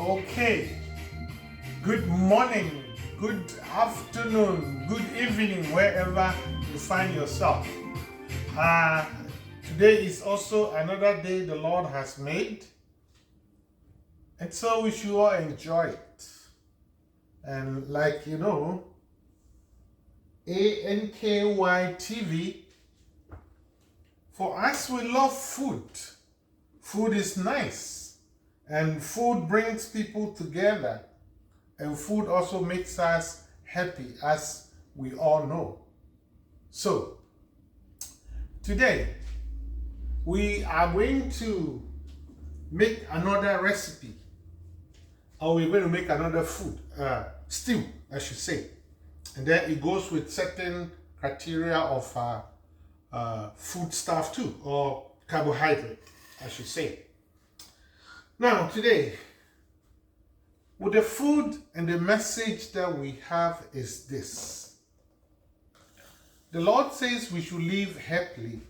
Okay, good morning, good afternoon, good evening, wherever you find yourself. Today is also another day the Lord has made, and so we should all enjoy it. And like you know, ANKY TV, for us we love food. Food is nice, and food brings people together, and food also makes us happy, as we all know. So, today we are going to make another recipe, or we're going to make another food, stew, I should say. And then it goes with certain criteria of food stuff too, or carbohydrate, I should say. Now, today, with the food and the message that we have is this. The Lord says we should live happily.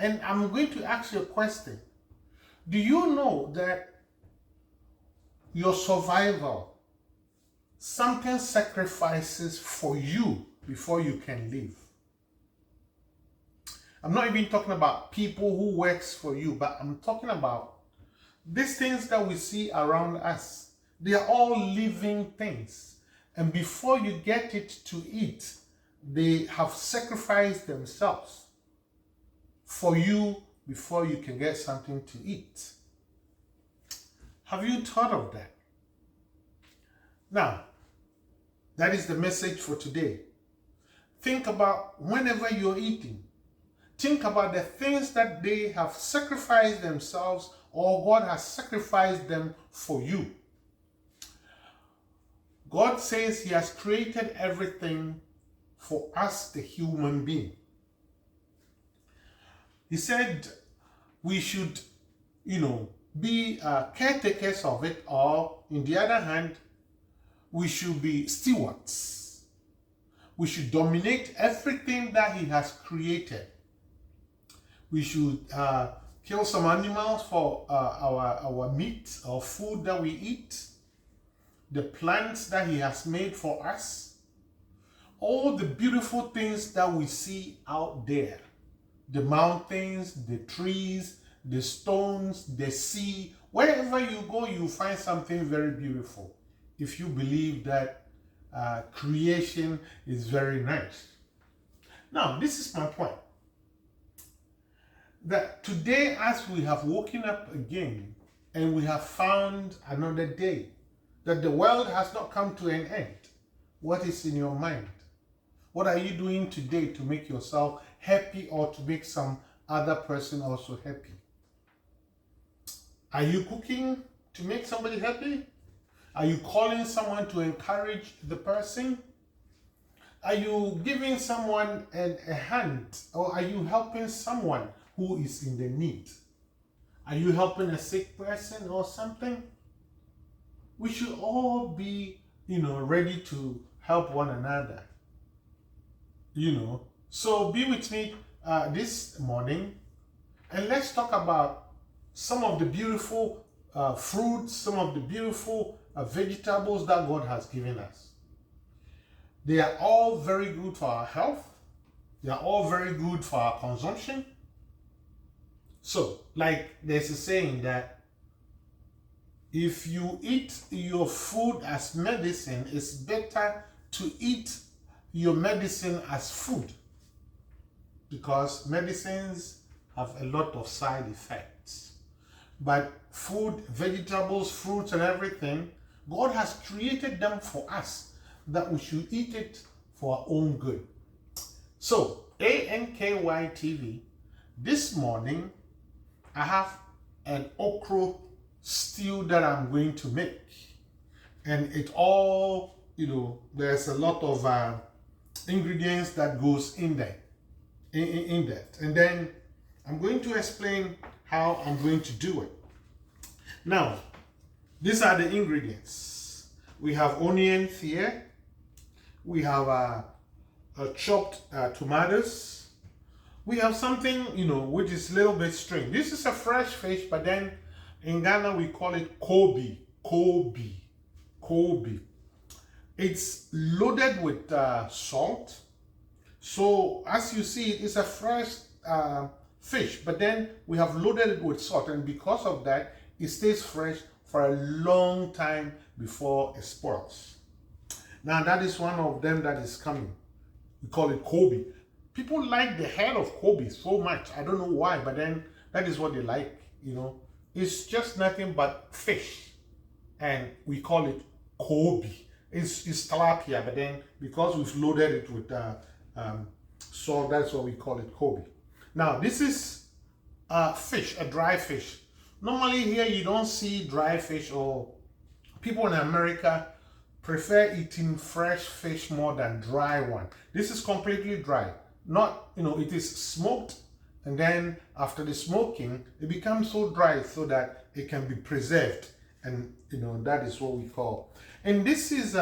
And I'm going to ask you a question. Do you know that your survival, something sacrifices for you before you can live? I'm not even talking about people who works for you, but I'm talking about these things that we see around us. They are all living things. And before you get it to eat, they have sacrificed themselves for you before you can get something to eat. Have you thought of that? Now, that is the message for today. Think about whenever you're eating. Think about the things that they have sacrificed themselves, or God has sacrificed them for you. God says He has created everything for us, the human being. He said we should, be caretakers of it, or in the other hand, we should be stewards. We should dominate everything that He has created. We should kill some animals for our meat or food that we eat. The plants that He has made for us. All the beautiful things that we see out there. The mountains, the trees, the stones, the sea. Wherever you go, you find something very beautiful. If you believe that creation is very nice. Now, this is my point. That today, as we have woken up again, and we have found another day, that the world has not come to an end. What is in your mind? What are you doing today to make yourself happy, or to make some other person also happy? Are you cooking to make somebody happy? Are you calling someone to encourage the person? Are you giving someone a hand, or are you helping someone who is in the need? Are you helping a sick person or something? We should all be, ready to help one another. So be with me this morning, and let's talk about some of the beautiful fruits, some of the beautiful vegetables that God has given us. They are all very good for our health. They are all very good for our consumption. So, like there's a saying that if you eat your food as medicine, it's better to eat your medicine as food, because medicines have a lot of side effects. But food, vegetables, fruits, and everything, God has created them for us, that we should eat it for our own good. So, ANKY TV, this morning, I have an okra stew that I'm going to make. And it all, there's a lot of ingredients that goes in there, in that. And then I'm going to explain how I'm going to do it. Now, these are the ingredients. We have onions here. We have chopped tomatoes. We have something, which is a little bit strange. This is a fresh fish, but then in Ghana we call it Kobe. Kobe. Kobe. It's loaded with salt. So as you see, it's a fresh fish, but then we have loaded it with salt, and because of that, it stays fresh for a long time before it spoils. Now that is one of them that is coming. We call it Kobe. People like the head of Kobe so much. I don't know why, but then that is what they like, you know. It's just nothing but fish, and we call it Kobe. It's tilapia, but then because we've loaded it with salt, that's what we call it Kobe. Now this is fish, a dry fish. Normally here you don't see dry fish, or people in America prefer eating fresh fish more than dry one. This is completely dry. Not, you know, it is smoked, and then after the smoking, it becomes so dry so that it can be preserved. And, you know, that is what we call. And this is,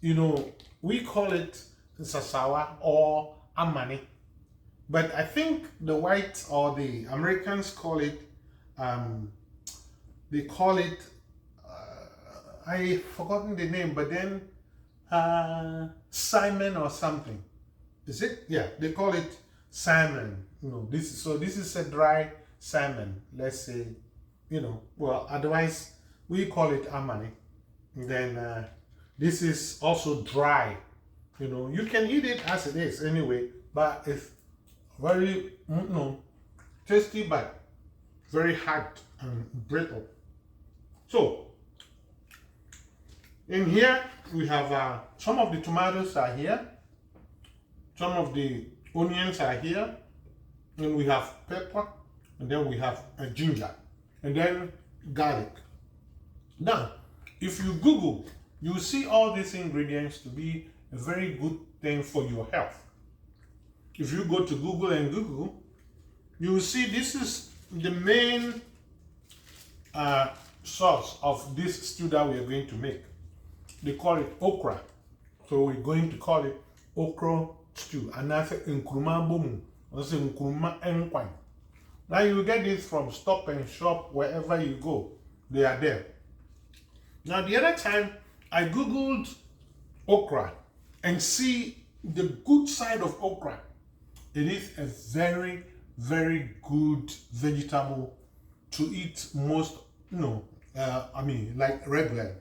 you know, we call it sasawa or amani. But I think the whites or the Americans call it, they call it, I've forgotten the name, but then Simon or something. Is it? Yeah, they call it salmon. You know, this is a dry salmon. Let's say, you know, well, otherwise we call it amani. And then this is also dry. You know, you can eat it as it is anyway, but it's very, you know, tasty, but very hard and brittle. So in here we have some of the tomatoes are here, some of the onions are here, and we have pepper, and then we have ginger, and then garlic. Now, if you Google, you will see all these ingredients to be a very good thing for your health. If you go to Google and Google, you will see this is the main source of this stew that we are going to make. They call it okra. So we're going to call it okra stew. And that's nkruma bomu. That's nkruma enkwan. Now you get this from Stop and Shop, wherever you go. They are there. Now the other time I Googled okra and see the good side of okra. It is a very, very good vegetable to eat most, you know, like regular.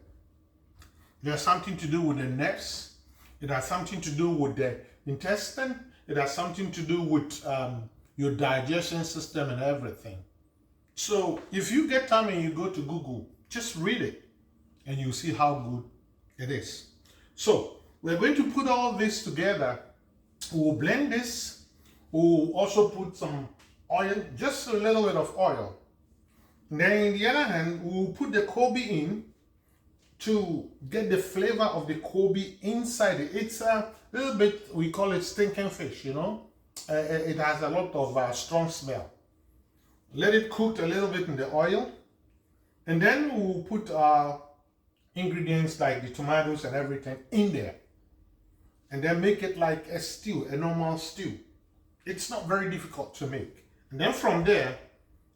It has something to do with the nerves. It has something to do with the intestine. It has something to do with your digestion system and everything. So if you get time and you go to Google, just read it and you'll see how good it is. So we're going to put all this together. We'll blend this. We'll also put some oil, just a little bit of oil. And then in the other hand, we'll put the Kobe in to get the flavor of the Kobe inside it. It's a little bit, we call it stinking fish, you know. It has a lot of strong smell. Let it cook a little bit in the oil. And then we'll put ingredients like the tomatoes and everything in there. And then make it like a stew, a normal stew. It's not very difficult to make. And then from there,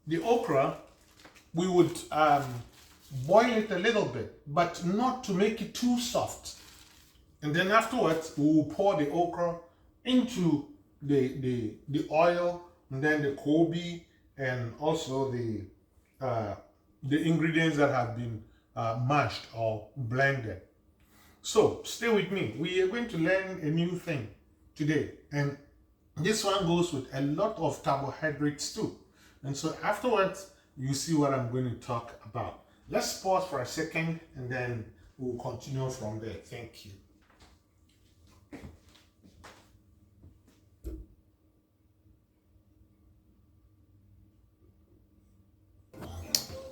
the okra, we would boil it a little bit, but not to make it too soft. And then afterwards, we will pour the okra into the oil, and then the Kobe, and also the ingredients that have been mashed or blended. So stay with me. We are going to learn a new thing today, and this one goes with a lot of carbohydrates too. And so afterwards, you see what I'm going to talk about. Let's pause for a second and then we'll continue from there. Thank you.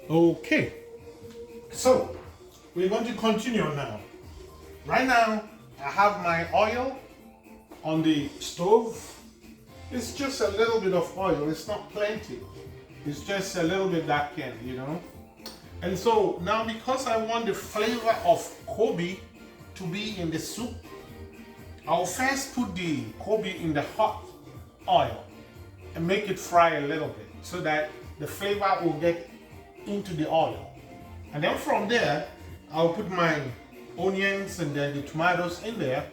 Okay, so we're going to continue now. Right now, I have my oil on the stove. It's just a little bit of oil. It's not plenty. It's just a little bit darkened, you know. And so now, because I want the flavor of Kobe to be in the soup, I'll first put the Kobe in the hot oil and make it fry a little bit so that the flavor will get into the oil. And then from there, I'll put my onions and then the tomatoes in there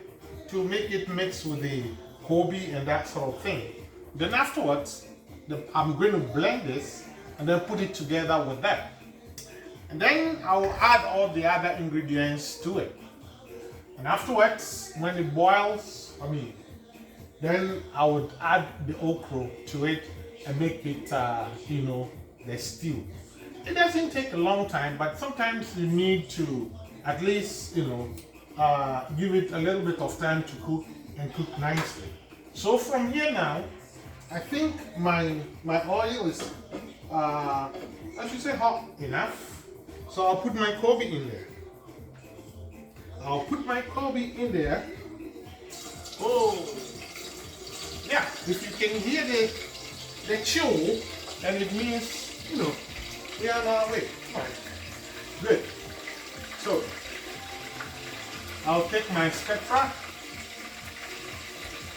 to make it mix with the Kobe and that sort of thing. Then afterwards, I'm going to blend this and then put it together with that. And then I'll add all the other ingredients to it. And afterwards, when it boils, then I would add the okra to it and make it, the stew. It doesn't take a long time, but sometimes you need to at least, give it a little bit of time to cook and cook nicely. So from here now, I think my oil is, I should say, hot enough. So I'll put my Kobe in there. Oh, yeah. If you can hear the chill, then it means, we are on our way. Fine. Good. So I'll take my spatula,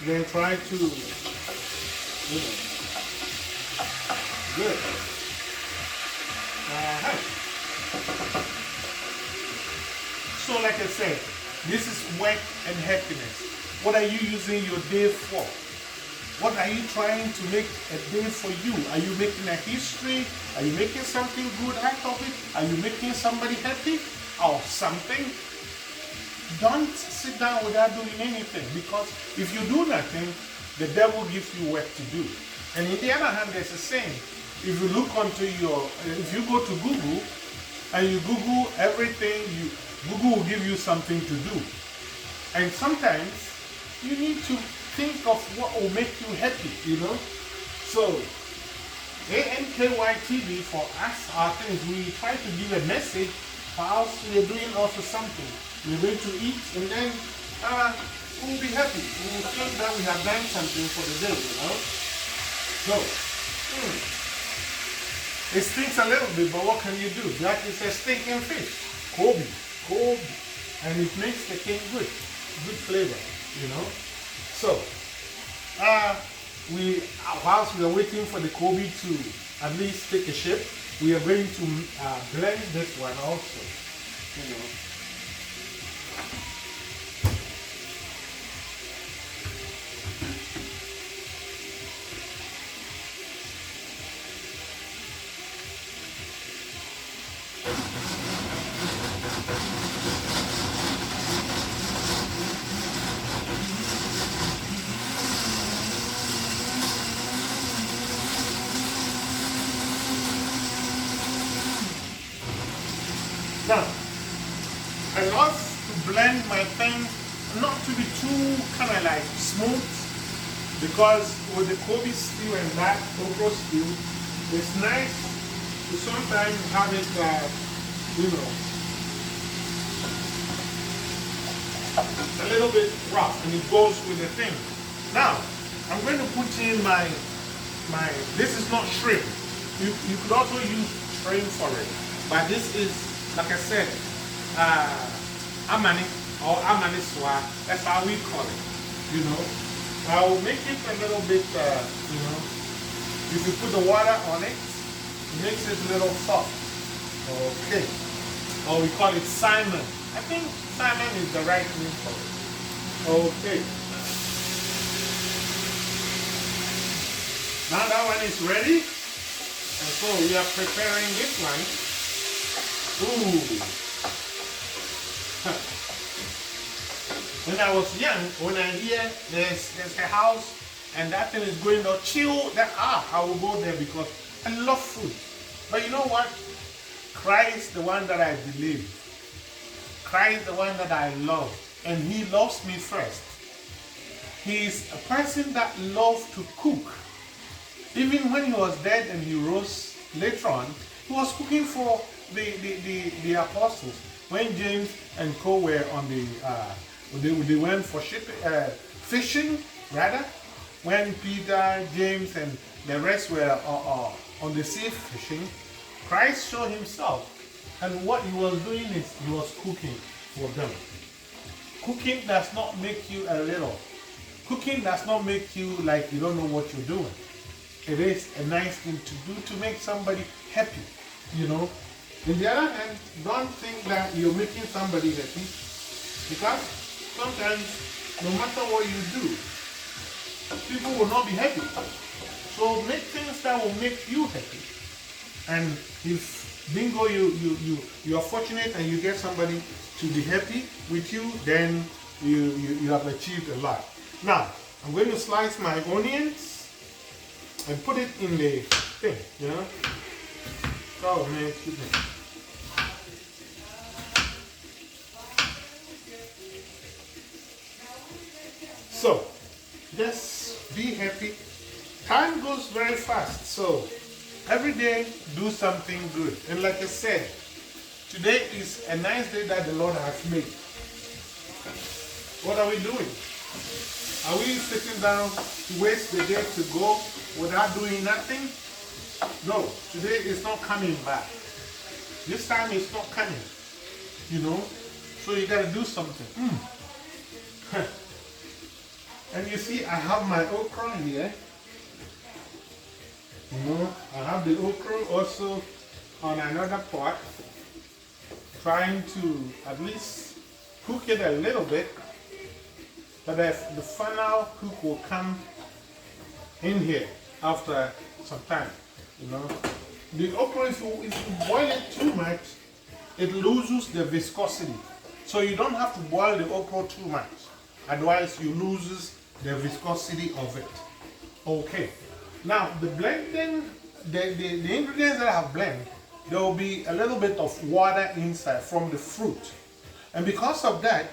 then try to, good. So like I said, this is work and happiness. What are you using your day for? What are you trying to make a day for you? Are you making a history? Are you making something good out of it? Are you making somebody happy or something? Don't sit down without doing anything, because if you do nothing, the devil gives you work to do. And in the other hand, there's a saying, if you look onto if you go to Google and you Google everything, Google will give you something to do. And sometimes you need to think of what will make you happy, So, ANKY TV for us, our things, we try to give a message. For us, we are doing also something. We're going to eat, and then we'll be happy. We'll feel that we have done something for the day, So, it stinks a little bit, but what can you do? That is a stinking fish. Kobe. And it makes the thing good flavor, So, whilst we are waiting for the Kobe to at least take a shape, we are going to blend this one also, Now, I love to blend my thing not to be too kind of like smooth, because with the Kobe stew and that okra stew, it's nice to sometimes have it, a little bit rough, and it goes with the thing. Now, I'm going to put in my this is not shrimp. You could also use shrimp for it, but this is, like I said, amani or amaniswa. That's how we call it. I'll make it a little bit, if you put the water on it, it makes it a little soft. Okay. Or we call it Simon. I think Simon is the right name for it. Okay. Now that one is ready. And so we are preparing this one. Ooh. When I was young, when I hear there's a house and that thing is going to chill, I will go there because I love food. But you know what? Christ, the one that I believe. Christ, the one that I love. And he loves me first. He is a person that loves to cook. Even when he was dead and he rose later on, he was cooking for the apostles. When James and Co were on they went for fishing, rather. When Peter, James, and the rest were on the sea fishing, Christ showed himself. And what he was doing is he was cooking for them. Cooking does not make you a little. Cooking does not make you like you don't know what you're doing. It is a nice thing to do to make somebody happy, On the other hand, don't think that you're making somebody happy, because sometimes no matter what you do, people will not be happy. So make things that will make you happy. And if bingo you are fortunate and you get somebody to be happy with you, then you have achieved a lot. Now I'm going to slice my onions and put it in the thing, you know. Oh man, excuse me. So just be happy. Time goes very fast, so every day do something good. And like I said, today is a nice day that the Lord has made. What are we doing? Are we sitting down to waste the day to go without doing nothing? No, today is not coming back. This time is not coming, you know. So you gotta do something. And you see, I have my okra here. You know, I have the okra also on another pot, trying to at least cook it a little bit, but the final cook will come in here after some time. You know, the okra, if you boil it too much, it loses the viscosity. So you don't have to boil the okra too much, otherwise you lose the viscosity of it. Okay. Now the blending, the ingredients that I have blended, there will be a little bit of water inside from the fruit, and because of that,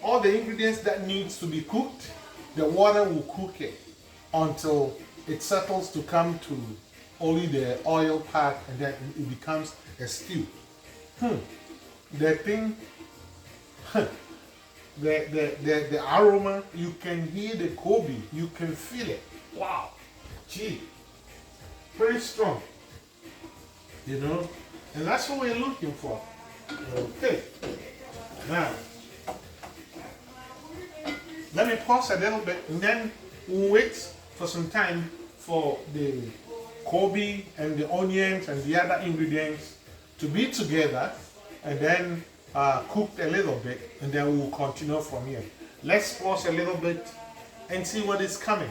all the ingredients that needs to be cooked, the water will cook it until it settles to come to only the oil part, and then it becomes a stew. The thing, the aroma, you can hear the Kobe, you can feel it. Wow, gee, pretty strong, you know, and that's what we're looking for. Okay, now let me pause a little bit, and then we'll wait for some time for the Kobe and the onions and the other ingredients to be together, and then cooked a little bit, and then we'll continue from here. Let's pause a little bit and see what is coming.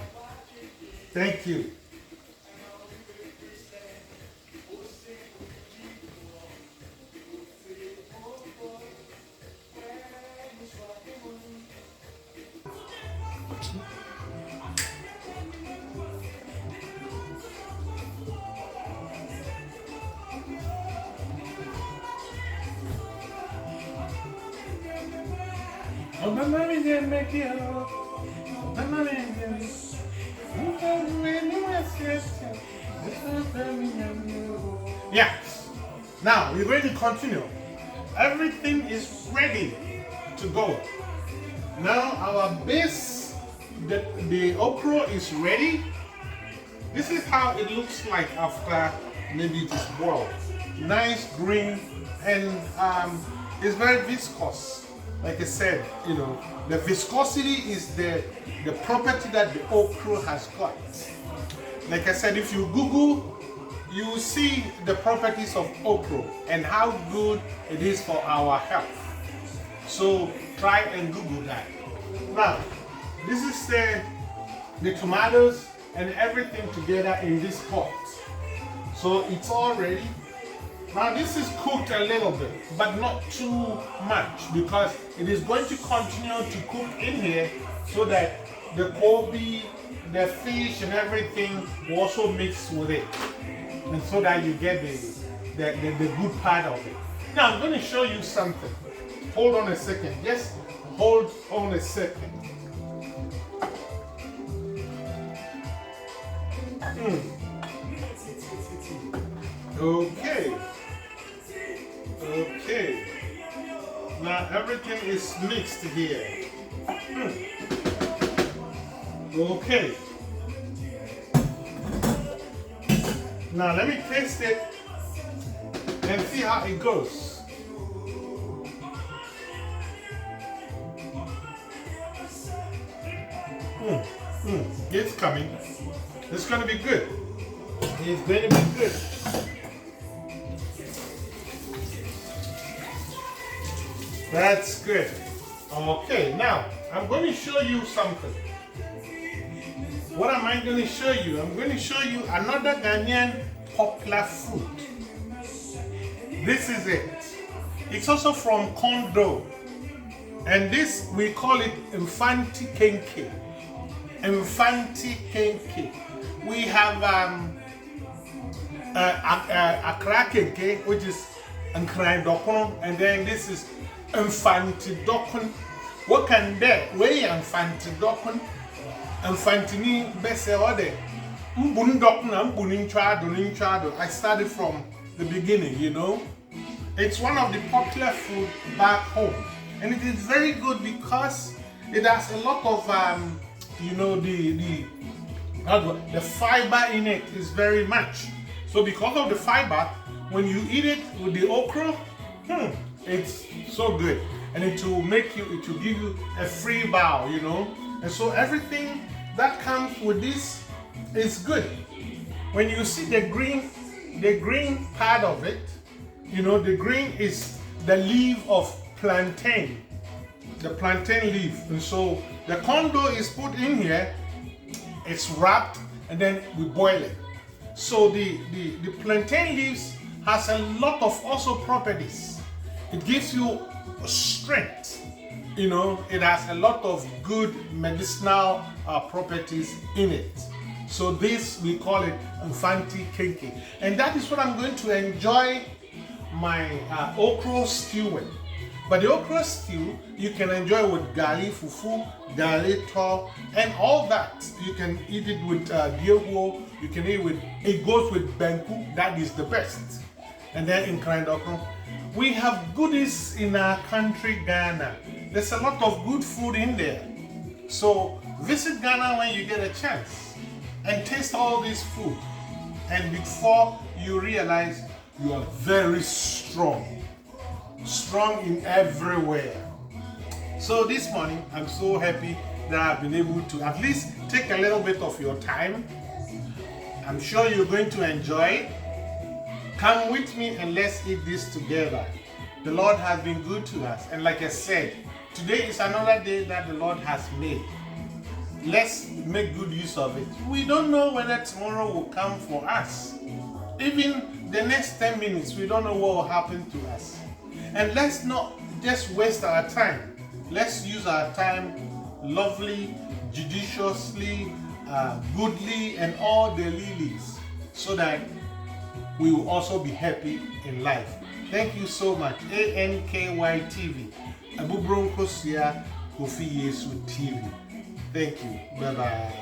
Thank you. Yeah. Now we're going to continue. Everything is ready to go. Now our base, the okra is ready. This is how it looks like after maybe it is boiled. Nice green, and it's very viscous. Like I said, you know, the viscosity is the property that the okra has got. Like I said, if you Google, you will see the properties of okra and how good it is for our health. So try and Google that. Now, this is the tomatoes and everything together in this pot. So it's all ready. Now this is cooked a little bit, but not too much, because it is going to continue to cook in here so that the Kobe, the fish and everything will also mix with it, and so that you get the good part of it. Now I'm going to show you something. Hold on a second. Just hold on a second. Okay. Okay. Now everything is mixed here. Okay. Now let me taste it and see how it goes. It's coming. It's going to be good. It's going to be good. That's good. Okay, now I'm going to show you something. What am I going to show you? I'm going to show you another Ghanaian popular fruit. This is it. It's also from corn dough. And this, we call it Fante kenka. Fante kenka. We have Okra kenka, which is dokono, and then this is Fante dokono. What can that? Where Fante dokono? Fante ni bese ode. I started from the beginning, you know. It's one of the popular food back home, and it is very good because it has a lot of you know, the fiber in it is very much. So because of the fiber, when you eat it with the okra, it's so good, and it will give you a free bow, you know. And so everything that comes with this is good. When you see the green part of it, you know, the green is the leaf of plantain, the plantain leaf. And so the corn dough is put in here, it's wrapped, and then we boil it. So the plantain leaves has a lot of also properties. It gives you strength, you know. It has a lot of good medicinal properties in it. So this, we call it Fante kenka, and that is what I'm going to enjoy my okra stew with. But the okra stew you can enjoy with gali fufu, gali to, and all that. You can eat it with diewo. You can eat it goes with benku. That is the best. And then in okra, we have goodies in our country, Ghana. There's a lot of good food in there. So visit Ghana when you get a chance and taste all this food. And before you realize, you are very strong in everywhere. So this morning, I'm so happy that I've been able to at least take a little bit of your time. I'm sure you're going to enjoy it. Come with me and let's eat this together. The Lord has been good to us. And like I said, today is another day that the Lord has made. Let's make good use of it. We don't know whether tomorrow will come for us. Even the next 10 minutes, we don't know what will happen to us. And let's not just waste our time. Let's use our time lovely, judiciously, goodly, and all the lilies, so that we will also be happy in life. Thank you so much. ANKY TV. Abu Broncosia Kofi Yesu TV. Thank you. Bye bye.